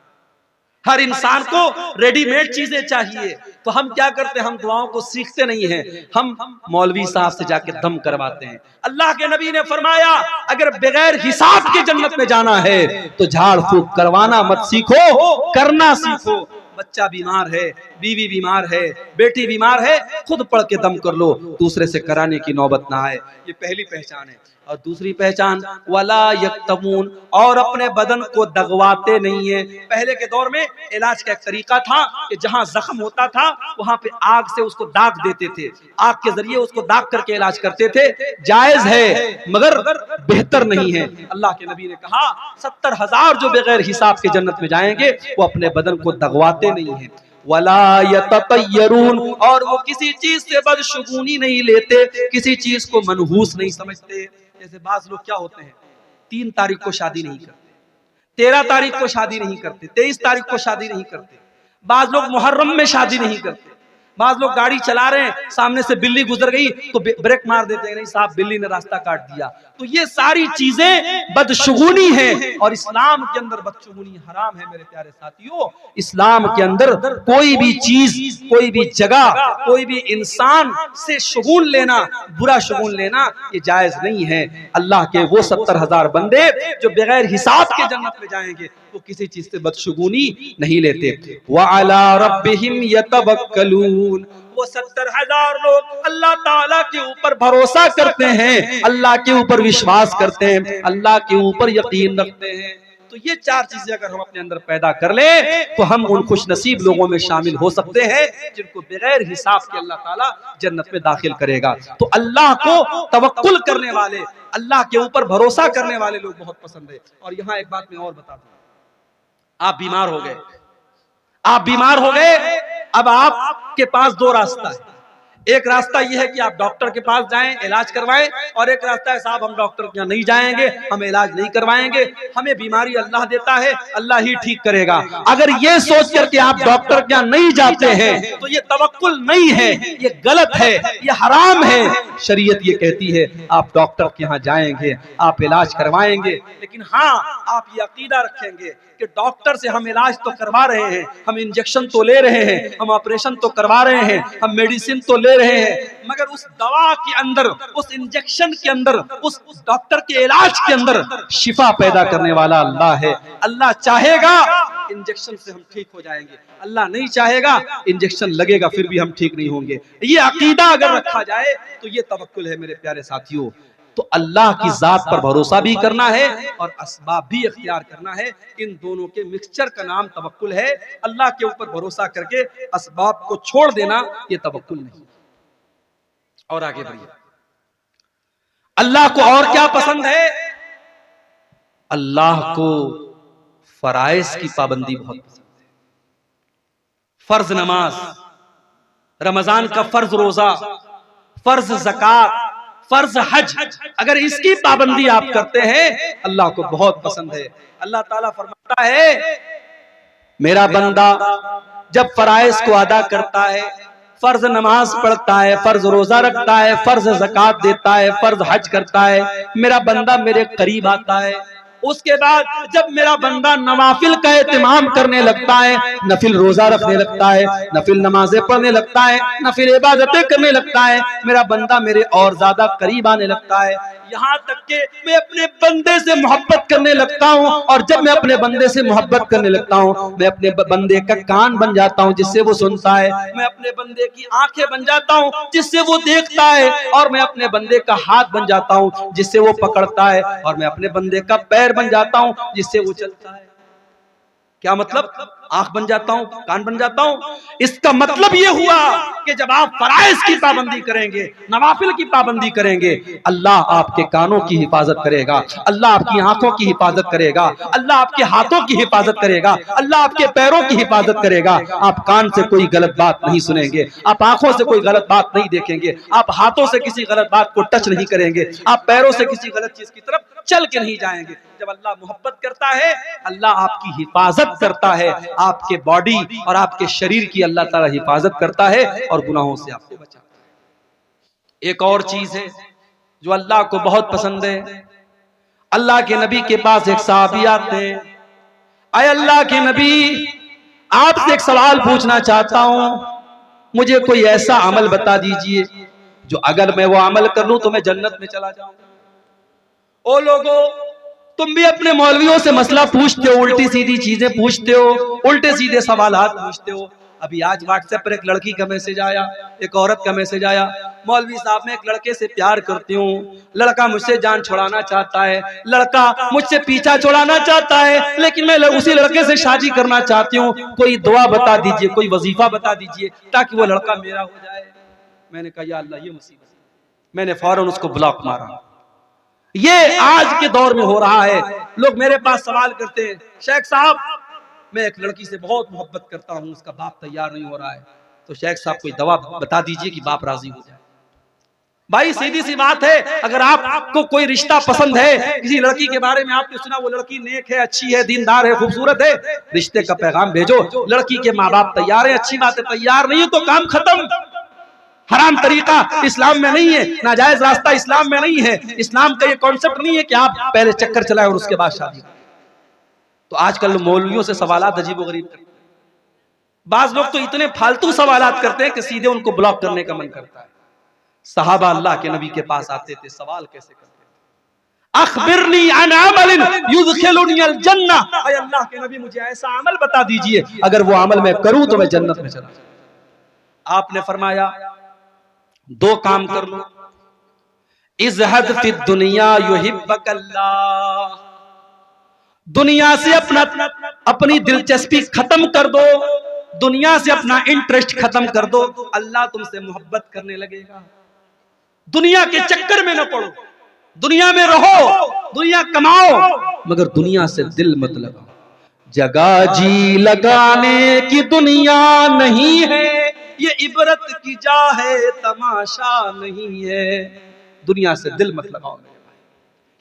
हर इंसान को रेडीमेड चीजें चाहिए, तो हम क्या करते हैं, हम दुआओं को सीखते नहीं हैं, हम मौलवी साहब से जाके दम करवाते हैं। अल्लाह के नबी ने फरमाया अगर बगैर हिसाब के जन्नत में जाना है तो झाड़ फूक करवाना मत सीखो, करना सीखो। बच्चा बीमार है, बीवी बीमार है, बेटी बीमार है, खुद पढ़ के दम कर लो, दूसरे से कराने की नौबत ना आए। ये पहली पहचान है। और दूसरी पहचान, वला यक्तमून, और अपने बदन को दगवाते नहीं है। पहले के दौर में इलाज का एक तरीका था कि जहां जख्म होता था वहां पे आग से उसको दाग देते थे, आग के जरिए उसको दाग करके इलाज करते थे। जायज है मगर बेहतर नहीं है। अल्लाह के नबी ने कहा 70,000 जो बगैर हिसाब के जन्नत में जाएंगे वो अपने बदन को दगवाते नहीं है। वला यततय्यरून, और वो किसी चीज से बदशुगुनी नहीं लेते, किसी चीज को मनहूस नहीं समझते। जैसे बाज लोग क्या होते हैं, 3 तारीख को शादी नहीं करते, 13 तारीख को शादी नहीं करते, 23 तारीख को शादी नहीं करते। बाज लोग मुहर्रम में शादी नहीं करते। बाज लोग गाड़ी चला रहे हैं, सामने से बिल्ली गुजर गई तो ब्रेक मार देते हैं, नहीं साहब बिल्ली ने रास्ता काट दिया। तो ये सारी चीजें बदशुगुनी है, और इस्लाम के अंदर बदशुगुनी हराम है। मेरे प्यारे साथियों, इस्लाम के अंदर कोई भी चीज, कोई भी जगह, कोई भी इंसान से शुगुन लेना, बुरा शुगुन लेना, ये जायज नहीं है। अल्लाह के वो 70,000 बंदे जो बगैर हिसाब के जन्नत में जाएंगे वो किसी चीज से बदशुगुनी नहीं लेते। व अला रब्बिहिम यतवक्कलून, वो 70,000 लोग अल्लाह ताला के ऊपर भरोसा करते हैं, अल्लाह के ऊपर विश्वास करते हैं, अल्लाह के ऊपर यकीन रखते हैं। तो ये 4 चीजें अगर हम अपने अंदर पैदा कर ले तो हम उन खुश नसीब लोगों में शामिल हो सकते हैं जिनको बगैर हिसाब के अल्लाह ताला जन्नत में दाखिल करेगा। तो अल्लाह को तवक्कुल करने वाले, अल्लाह के ऊपर भरोसा करने वाले लोग बहुत पसंद है। और यहाँ एक बात मैं और बता दूं, आप बीमार हो गए, आप बीमार हो गए, अब आपके पास 2 रास्ता है। एक रास्ता यह है कि आप डॉक्टर के पास जाएं, इलाज करवाएं, और एक रास्ता है साहब हम डॉक्टर के यहाँ नहीं जाएंगे, हम इलाज नहीं करवाएंगे, हमें बीमारी अल्लाह देता है, अल्लाह ही ठीक करेगा। अगर ये सोच करके आप डॉक्टर के यहाँ नहीं जाते हैं तो ये तवक्कुल नहीं है, ये गलत है, ये हराम है। शरीयत ये कहती है आप डॉक्टर के यहाँ जाएंगे, आप इलाज करवाएंगे, लेकिन हाँ आप ये अकीदा रखेंगे कि डॉक्टर से हम इलाज तो करवा रहे हैं, हम इंजेक्शन तो ले रहे हैं, हम ऑपरेशन तो करवा रहे हैं, हम मेडिसिन तो ले रहे हैं, मगर उस दवा के अंदर, उस इंजेक्शन के अंदर, उस डॉक्टर के इलाज के अंदर शिफा पैदा करने वाला अल्लाह है। अल्लाह चाहेगा इंजेक्शन से हम ठीक हो जाएंगे, अल्लाह नहीं चाहेगा इंजेक्शन लगेगा फिर भी हम ठीक नहीं होंगे। ये अकीदा अगर रखा जाए तो ये तवक्कुल है मेरे प्यारे साथियों। तो अल्लाह की जात पर भरोसा भी करना है और असबाब भी इख्तियार करना है। इन दोनों के मिक्सचर का नाम तवक्कुल है। अल्लाह के ऊपर भरोसा करके असबाब को छोड़ देना ये तवक्कुल नहीं। और आगे बढ़िए, अल्लाह को और क्या पसंद है? अल्लाह को फराइज की पाबंदी बहुत पसंद है। फर्ज नमाज, रमजान का फर्ज रोजा, फर्ज ज़कात, फर्ज हज, अगर इसकी पाबंदी आप करते हैं अल्लाह को बहुत पसंद है। अल्लाह ताला फरमाता है मेरा बंदा जब फराइज को अदा करता है, फर्ज नमाज पढ़ता है, फर्ज रोजा रखता है, फर्ज ज़कात देता है, फर्ज हज करता है, मेरा बंदा मेरे करीब आता है। उसके बाद जब मेरा बंदा नवाफिल का एहतमाम करने लगता है, नफिल रोजा रखने लगता है, नफिल नमाजें पढ़ने लगता है, नफिल इबादतें करने लगता है, मेरा बंदा मेरे और ज्यादा करीब आने लगता है। यहाँ तक कि मैं अपने बंदे से मोहब्बत करने लगता हूँ, और जब मैं अपने बंदे से मोहब्बत करने लगता हूँ, मैं अपने बंदे का कान बन जाता हूँ जिससे वो सुनता है, मैं अपने बंदे की आंखें बन जाता हूँ जिससे वो देखता है, और मैं अपने बंदे का हाथ बन जाता हूँ जिससे वो पकड़ता है, और मैं अपने बंदे का पैर बन जाता हूँ जिससे वो चलता है। क्या मतलब? आंख बन जाता हूं, कान बन जाता हूं। इसका मतलब ये हुआ कि जब आप फराइज की पाबंदी करेंगे, नवाफिल की पाबंदी करेंगे, अल्लाह आपके कानों की हिफाजत करेगा, अल्लाह आपकी आंखों की हिफाजत करेगा, अल्लाह आपके हाथों की हिफाजत करेगा, अल्लाह आपके पैरों की हिफाजत करेगा। आप कान से कोई गलत बात नहीं सुनेंगे, आप आंखों से कोई गलत बात नहीं देखेंगे, आप हाथों से किसी गलत बात को टच नहीं करेंगे, आप पैरों से किसी गलत चीज की तरफ चल के नहीं जाएंगे। जब अल्लाह मोहब्बत करता है, अल्लाह आपकी हिफाजत करता है, आपके बॉडी और आपके शरीर की अल्लाह ताला हिफाजत करता है और गुनाहों से आपको बचाता है। एक और चीज है जो अल्लाह को बहुत पसंद है। अल्लाह के नबी के पास एक सहाबी आते हैं, आए अल्लाह के नबी आपसे एक सवाल पूछना चाहता हूं, मुझे कोई ऐसा अमल बता दीजिए जो अगर मैं वो अमल कर लूं तो मैं जन्नत में चला जाऊंगा। ओ लोगों, तुम भी अपने मौलवियों से मसला पूछते हो, उल्टी सीधी चीजें पूछते हो, उल्टे सीधे सवालात पूछते हो। अभी आज व्हाट्सएप पर एक लड़की का मैसेज आया, एक औरत का मैसेज आया, मौलवी साहब मैं एक लड़के से प्यार करती हूँ, लड़का मुझसे जान छुड़ाना चाहता है, लड़का मुझसे पीछा छुड़ाना चाहता है, लेकिन मैं उसी लड़के से शादी करना चाहती हूँ, कोई दुआ बता दीजिए, कोई वजीफा बता दीजिए ताकि वो लड़का मेरा हो जाए। मैंने कहा या अल्लाह ये मुसीबत, मैंने फौरन उसको ब्लॉक मारा। ये आज के दौर में हो रहा है। लोग मेरे पास सवाल करते हैं, शेख साहब मैं एक लड़की से बहुत मोहब्बत करता हूं, उसका बाप तैयार नहीं हो रहा है, तो शेख साहब कोई दवा बता दीजिए कि बाप राजी हो जाए। भाई सीधी सी बात है, अगर आपको कोई रिश्ता पसंद है, किसी लड़की के बारे में आपने सुना वो लड़की नेक है, अच्छी है, दीनदार है, खूबसूरत है, रिश्ते का पैगाम भेजो। लड़की के माँ बाप तैयार है, अच्छी बात है, तैयार नहीं है तो काम खत्म। हराम तरीका इस्लाम में नहीं है, नाजायज रास्ता इस्लाम में नहीं है, इस्लाम का ये कॉन्सेप्ट नहीं है कि आप पहले चक्कर चलाएं और उसके बाद शादी। तो आजकल मौलवियों से सवालात अजीबोगरीब करते हैं। बाज लोग तो इतने फालतू सवालात करते हैं कि सीधे उनको ब्लॉक करने का मन करता है। सहाबा अल्लाह के नबी के पास आते थे, सवाल कैसे करते थे, अखबिरनी अन अमलिन युदखिलुनी अल जन्नह, ऐ अल्लाह के नबी मुझे ऐसा अमल बता दीजिए अगर वो अमल मैं करूं तो मैं जन्नत में चला जाऊं। आपने फरमाया दो काम कर लो, इज़हद फी दुनिया युहिब्बकल्लाह, दुनिया से अपनी दिलचस्पी खत्म कर दो, दुनिया से अपना इंटरेस्ट खत्म कर दो, अल्लाह तुमसे मोहब्बत करने लगेगा। दुनिया के चक्कर में न पड़ो, दुनिया में रहो, दुनिया कमाओ, मगर दुनिया से दिल मत लगाओ। जगह जी लगाने की दुनिया नहीं है, ये इबरत की जा है, तमाशा नहीं है। दुनिया से दिल मत लगाओ मेरे भाई,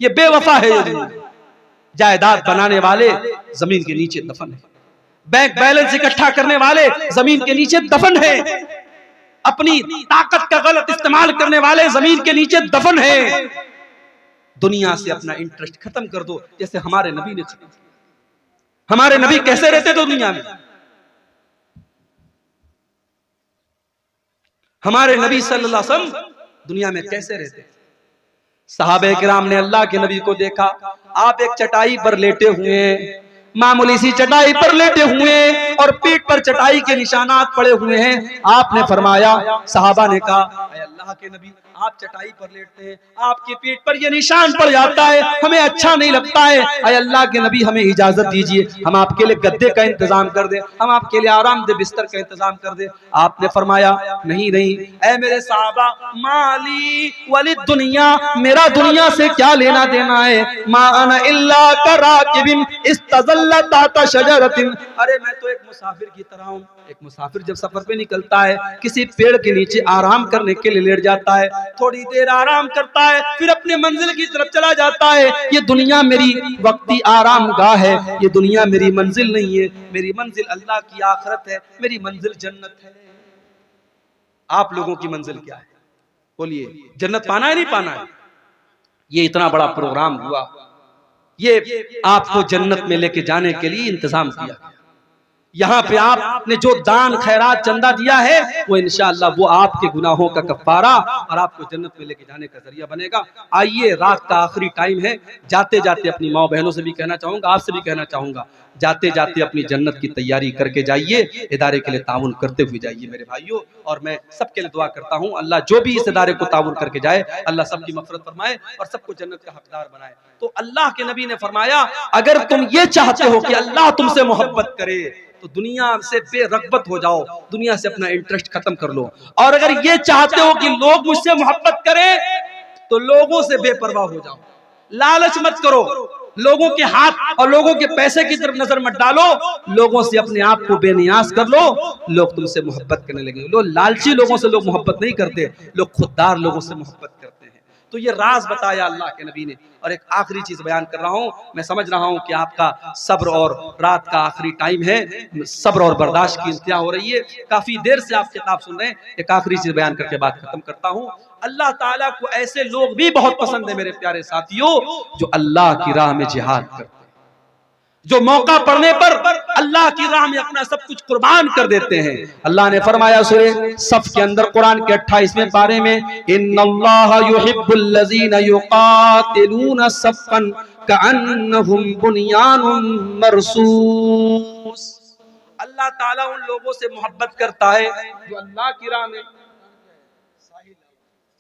ये बेवफा है ये दुनिया। जायदाद बनाने वाले जमीन के नीचे दफन है, बैंक बैलेंस इकट्ठा करने वाले जमीन के नीचे दफन है, अपनी ताकत का गलत इस्तेमाल करने वाले जमीन के नीचे दफन है। दुनिया से अपना इंटरेस्ट खत्म कर दो, जैसे हमारे नबी ने। हमारे नबी कैसे रहते थे दुनिया में? हमारे नबी सल्लल्लाहु अलैहि वसल्लम दुनिया में कैसे रहते? सहाबे किराम ने अल्लाह के नबी को देखा, आप एक चटाई पर लेटे हुए हैं, मामूली सी चटाई पर लेटे हुए हैं और पीठ पर चटाई के निशानात पड़े हुए हैं। आपने फरमाया, सहाबा ने कहा, अल्लाह के नबी आप चटाई पर लेटते हैं, आपकी पीठ पर ये निशान पड़ जाता है, हमें अच्छा नहीं लगता है, अय अल्लाह के नबी हमें इजाजत दीजिए, हम आपके लिए गद्दे का इंतजाम कर दे, हम आपके लिए आरामदेह बिस्तर का इंतजाम कर दे। आपने फरमाया, नहीं नहीं ऐ मेरे साहबा, माली वली दुनिया, मेरा दुनिया से क्या लेना देना है, मा अना इल्ला कराकिबिन इस्तज़ल्ला ताता शजरतिन, अरे मैं तो एक मुसाफिर की तरह हूँ। एक मुसाफिर जब सफर पे निकलता है, किसी पेड़ के नीचे आराम करने के लिए लेट जाता है, थोड़ी देर आराम करता है, फिर अपने मंजिल की तरफ चला जाता है। ये दुनिया मेरी वक्ती आराम गाह है, ये दुनिया मेरी मंजिल नहीं है। मेरी मंजिल अल्लाह की आखिरत है, मेरी मंजिल जन्नत है। आप लोगों की मंजिल क्या है? बोलिए, जन्नत पाना है नहीं पाना है? ये इतना बड़ा प्रोग्राम हुआ, ये आपको जन्नत में लेके जाने के लिए इंतजाम किया। यहाँ पे आपने जो दान खैरात चंदा दिया है, वो इंशाअल्लाह वो आपके गुनाहों का कफ्फारा और आपको जन्नत में लेके जाने का जरिया बनेगा। आइए, रात का आखिरी टाइम है, जाते जाते अपनी माँ बहनों से भी कहना चाहूंगा, आपसे भी कहना चाहूंगा, जाते जाते अपनी जन्नत की तैयारी करके जाइए, इदारे के लिए ताउन करते हुए जाइए मेरे भाइयों। और मैं सबके लिए दुआ करता हूँ, अल्लाह जो भी इस इदारे को ताउन करके जाए, अल्लाह सबकी मग़फ़िरत फरमाए और सबको जन्नत का हकदार बनाए। तो अल्लाह के नबी ने फरमाया, अगर तुम ये चाहते हो कि अल्लाह तुमसे मोहब्बत करे तो दुनिया से बेरग़बत हो जाओ, दुनिया से अपना इंटरेस्ट खत्म कर लो। और अगर ये चाहते हो कि लोग मुझसे मोहब्बत करें तो लोगों से बेपरवाह हो जाओ, लालच मत करो, लोगों के हाथ और लोगों के पैसे की तरफ नजर मत डालो, लोगों से अपने आप को बेनियाज कर लो, लोग तुमसे मोहब्बत करने लगेंगे। लोग लालची लोगों से लोग मोहब्बत नहीं करते, लोग खुददार लोगों से मोहब्बत करते हैं। तो ये राज बताया अल्लाह के नबी ने। और एक आखिरी चीज बयान कर रहा हूं, मैं समझ रहा हूं कि आपका सब्र और रात का आखिरी टाइम है, सब्र और बर्दाश्त की इंतहा हो रही है, काफी देर से आप किताब सुन रहे हैं। एक आखिरी चीज बयान करके बात खत्म करता हूं। अल्लाह ताला को ऐसे लोग भी बहुत पसंद है मेरे प्यारे साथियों, जो अल्लाह की राह में जिहाद करते हैं, जो मौका पड़ने पर अल्लाह की राह में अपना सब कुछ कुर्बान कर देते हैं। अल्लाह ने फरमाया सूरह सफ के अंदर कुरान के 28वें पारे में, इन्नल्लाहा युहिब्बुल लज़ीना युक़ातिलूना सफ़्फ़न कअन्नहुम बुनियानुम मरसूस। अल्लाह ताला उन लोगों से मोहब्बत करता है जो अल्लाह की राह में।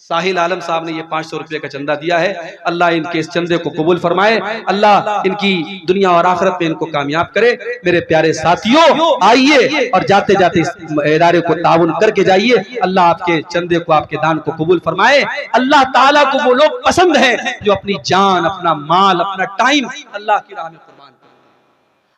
साहिल आलम साहब ने ये 500 रुपये का चंदा दिया है, अल्लाह इनके इस चंदे को कबूल फरमाए, अल्लाह इनकी दुनिया और आखिरत में इनको कामयाब करे। मेरे प्यारे साथियों, आइए और जाते जाते इस इदारे को ताउन करके जाइए, अल्लाह आपके चंदे को, आपके दान को कबूल फरमाए। अल्लाह ताला को वो लोग पसंद हैं जो अपनी जान, अपना माल, अपना टाइम अल्लाह की राह में कुर्बान करते हैं।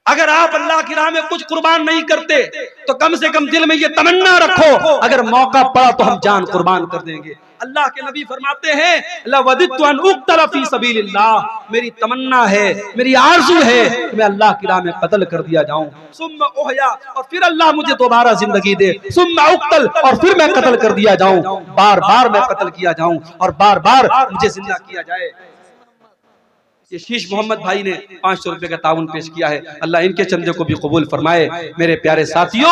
अगर आप अल्लाह की राह में कुछ कुर्बान नहीं करते तो कम से कम दिल में ये तमन्ना रखो, अगर मौका पड़ा तो हम जान कुर्बान कर देंगे। अल्लाह के नबी फरमाते हैं, लवदित्तु अन उक़्तला फी सबीलिल्लाह, मेरी तमन्ना है, मेरी आरज़ू है कि मैं अल्लाह की राह में कत्ल कर दिया जाऊं, सुम्मा उहया, और फिर अल्लाह मुझे दोबारा जिंदगी दे, सुम्मा उक़्तल, और फिर मैं कत्ल कर दिया जाऊं, बार बार मैं कत्ल किया जाऊं और बार बार मुझे जिंदा किया जाए। ये शीश मोहम्मद भाई ने 500 रुपए का ताउन पेश किया है, अल्लाह इनके चंदे को भी कबूल फरमाए। मेरे प्यारे साथियों,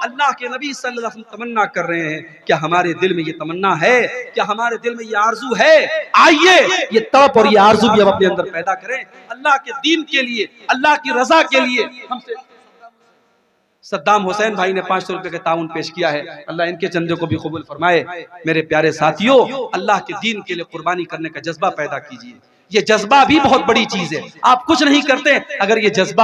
अल्लाह के नबी सल्लल्लाहु अलैहि वसल्लम तमन्ना कर रहे हैं, क्या हमारे दिल में ये तमन्ना है, क्या हमारे दिल में ये आरजू है? आइए ये तड़प और ये आरजू भी हम अपने अंदर पैदा करें, अल्लाह के दीन के लिए, अल्लाह की रजा के लिए। हमसे सद्दाम हुसैन भाई ने 500 रुपए का ताउन पेश किया है, अल्लाह इनके चंदे को भी कबूल फरमाए। मेरे प्यारे साथियों, अल्लाह के दीन के लिए कुर्बानी करने का जज्बा पैदा कीजिए। ये जज्बा भी बहुत बड़ी चीज है, आप कुछ नहीं करते, अगर ये जज्बा